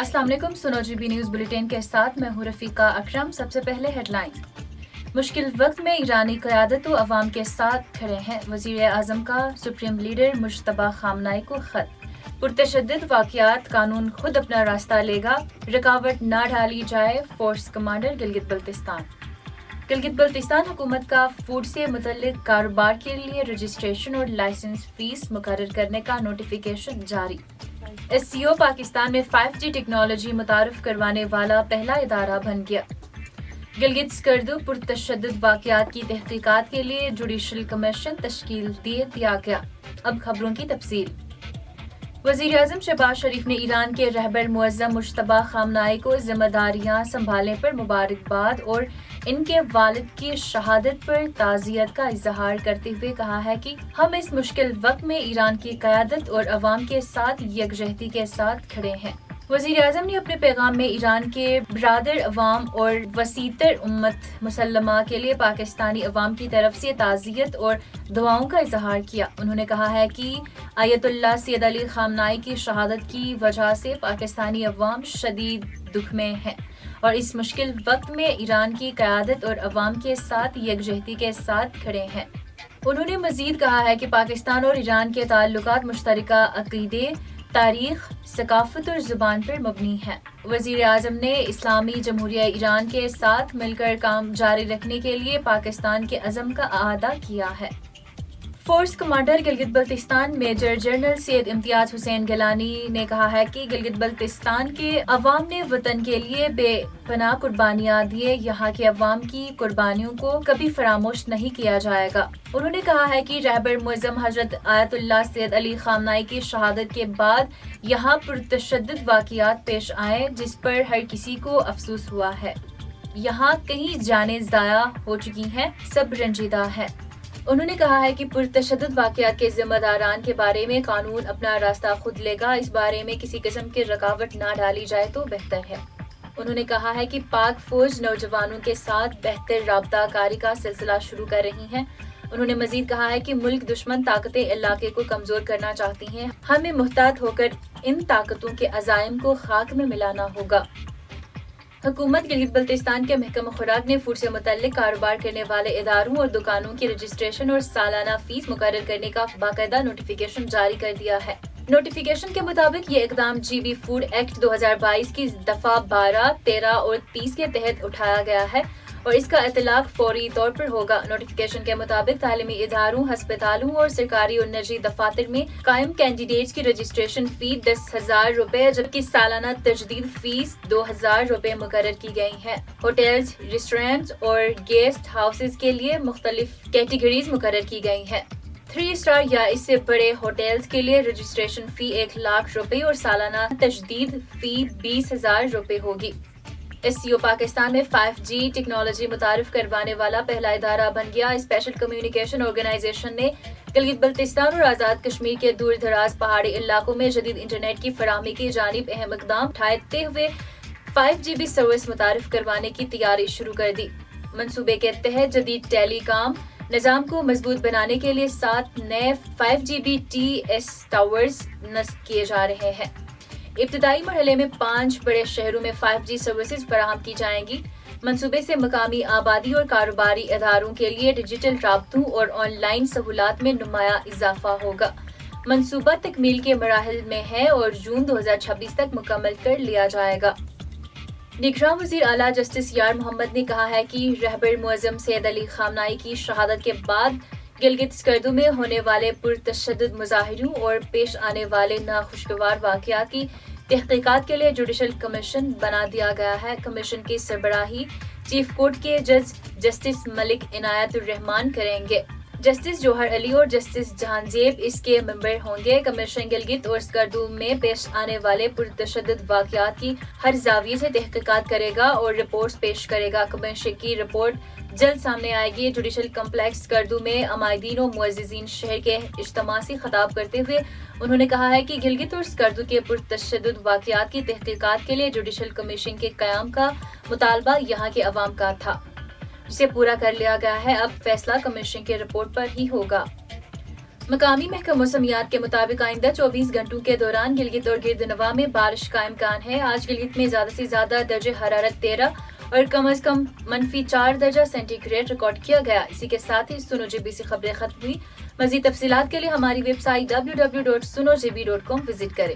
अस्सलाम वालेकुम। सुनो जीबी न्यूज़ बुलेटिन के साथ मैं हूँ रफीका अकरम। सबसे पहले हेडलाइन। मुश्किल वक्त में ईरानी क़यादत व अवाम के साथ खड़े हैं। वज़ीर आज़म का सुप्रीम लीडर मुश्तबा खामनाई को ख़त। पुरतशद्दुद वाक़यात, कानून खुद अपना रास्ता लेगा, रुकावट ना डाली जाए। Force commander Gilgit Baltistan. गिलगित बल्तिस्तान हुकूमत का फूड से मुतल्लिक कारोबार के लिए रजिस्ट्रेशन और लाइसेंस फीस मुकर्रर करने का नोटिफिकेशन जारी। SCO पाकिस्तान में 5G टेक्नोलॉजी मुतारफ करवाने वाला पहला इदारा बन गया। गिलगित स्कर्दू पुरतशद्दुद वाक़यात की तहकीकात के लिए जुडिशल कमीशन तश्कील दिया गया। अब खबरों की तफसील। वज़ीर आज़म शहबाज शरीफ ने ईरान के रहबर मुअज़्ज़म मुश्तबा खामनाई को जिम्मेदारियां संभालने पर मुबारकबाद और इनके वालिद की शहादत पर ताज़ियत का इजहार करते हुए कहा है कि हम इस मुश्किल वक्त में ईरान की क़यादत और अवाम के साथ यकजहती के साथ खड़े हैं। वज़ीर आज़म ने अपने पैगाम में ईरान के बरादर अवाम और वसीतर उम्मत मुसल्लमा के लिए पाकिस्तानी अवाम की तरफ से ताज़ियत और दुआओं का इजहार किया। उन्होंने कहा है कि आयतुल्लाह सैयद अली खामनाई की शहादत की वजह से पाकिस्तानी अवाम शदीद दुख में है और इस मुश्किल वक्त में ईरान की क़यादत और अवाम के साथ यकजहती के साथ खड़े हैं। उन्होंने मज़ीद कहा है कि पाकिस्तान और ईरान के ताल्लुकात मुश्तरका अक़ीदे, तारीख, सकाफत और ज़ुबान पर मबनी है। वज़ीर आज़म ने इस्लामी जमहूरिया ईरान के साथ मिलकर काम जारी रखने के लिए पाकिस्तान के अज़म का अहाता किया है। Force commander Gilgit Baltistan major general Syed Imtiaz Hussain Gilani ने कहा है कि गिलगित बल्तिस्तान के अवाम ने वतन के लिए बेपनाह कुर्बानियां दिए। यहाँ के अवाम की कुर्बानियों को कभी फरामोश नहीं किया जाएगा। उन्होंने कहा है कि रहबर मुअज़्ज़म हजरत आयतुल्लाह सैयद अली खामनाई की शहादत के बाद यहाँ पुरतशद्दुद वाक़यात पेश आए जिस पर हर किसी को अफसोस हुआ है। यहाँ कई जानें ज़ाया हो चुकी हैं, सब रंजीदा है। उन्होंने कहा है कि पुरतशद्दुद वाक़यात के ज़िम्मेदारान के बारे में कानून अपना रास्ता खुद लेगा। इस बारे में किसी किस्म की रुकावट ना डाली जाए तो बेहतर है। उन्होंने कहा है कि पाक फौज नौजवानों के साथ बेहतर राबता कारी का सिलसिला शुरू कर रही है। उन्होंने मजीद कहा है कि मुल्क दुश्मन ताकतें इलाके को कमजोर करना चाहती हैं। हमें मुहतात होकर इन ताकतों के अज़ाइम को खाक में मिलाना होगा। हुकूमत गिलगित बल्तिस्तान के महकमा खुराक ने फूड से मुतल्लिक कारोबार करने वाले इदारों और दुकानों की रजिस्ट्रेशन और सालाना फीस मुकर्रर करने का बाकायदा नोटिफिकेशन जारी कर दिया है। नोटिफिकेशन के मुताबिक ये इकदाम GB फूड एक्ट 2022 की दफा 12, 13 और 30 के तहत उठाया गया है और इसका इतलाक फौरी तौर पर होगा। नोटिफिकेशन के मुताबिक तालीमी इदारों, हस्पतालों और सरकारी और निजी दफातर में कायम कैंडिडेट्स की रजिस्ट्रेशन फी 10,000 रुपए जबकि सालाना तजदीद फीस 2,000 रुपए मुकर्रर की गई है। होटल्स, रेस्टोरेंट्स और गेस्ट हाउसेज के लिए मुख्तलिफ कैटेगरीज मुकर्रर की गई है। 3 स्टार या इससे बड़े होटल्स के लिए रजिस्ट्रेशन फी 1 लाख रुपए और सालाना तजदीद फी 20,000 रुपए होगी। SCO पाकिस्तान में 5G टेक्नोलॉजी मुतारफ करवाने वाला पहला इदारा बन गया। स्पेशल कम्युनिकेशन ऑर्गेनाइजेशन ने गिलगित बल्तिस्तान और आज़ाद कश्मीर के दूर दराज पहाड़ी इलाकों में जदीद इंटरनेट की फराहमी की जानिब अहम इक़दाम उठाते हुए 5GB सर्विस मुतारफ करवाने की तैयारी शुरू कर दी। मनसूबे के तहत जदीद टेलीकॉम निज़ाम को मजबूत बनाने के लिए 7 नए 5GBTS टावर्स नस्ब किए जा रहे हैं। इब्तदाई मरहले में 5 बड़े शहरों में 5G सर्विसेज फराहम की जाएंगी। मंसूबे से मकामी आबादी और कारोबारी इदारों के लिए डिजिटल राबतों और ऑनलाइन सहूलात में नुमाया इजाफा होगा। मंसूबा तकमील के मराहल में है और जून 2026 तक मुकम्मल कर लिया जाएगा। निगरान वज़ीर आला जस्टिस यार मोहम्मद ने कहा है कि रहबर मुअज़्ज़म सैयद अली खामनाई की शहादत के बाद गिलगित स्कर्दू में होने वाले पुरतशद्दुद मुजाहिरों और पेश आने वाले नाखुशगवार वाक़यात की तहकीकात के लिए जुडिशल कमीशन बना दिया गया है। कमीशन की सरबराही चीफ कोर्ट के जज जस्टिस मलिक इनायतुर रहमान करेंगे। जस्टिस जौहर अली और जस्टिस जहांजेब इसके मेंबर होंगे। कमीशन गिलगित और स्कर्दू में पेश आने वाले पुरतशद्दुद वाक़यात की हर जाविये से तहकीकात करेगा और रिपोर्ट्स पेश करेगा। कमीशन की रिपोर्ट जल्द सामने आएगी। जुडिशल कम्प्लेक्स स्कर्दू में अमायदीन और मुअज़्ज़िज़ीन शहर के इज्तिमा से खिताब करते हुए उन्होंने कहा है कि गिलगित और स्कर्दू के पुरतशद्दुद वाक़यात की तहकीकात के लिए जुडिशल कमीशन के क़याम का मुतालबा यहाँ के अवाम का था, जिसे पूरा कर लिया गया है। अब फैसला कमीशन की रिपोर्ट पर ही होगा। مقامی محکمہ موسمیات کے مطابق آئندہ 24 گھنٹوں کے دوران گلگت اور گرد نواح میں بارش کا امکان ہے۔ آج گلگت میں زیادہ سے زیادہ درجہ حرارت 13 اور کم از کم -4 درجہ سینٹی گریڈ ریکارڈ کیا گیا۔ اسی کے ساتھ ہی سنو JB سے خبریں ختم ہوئی۔ مزید تفصیلات کے لیے ہماری ویب سائٹ www.sunojb.com وزٹ کریں۔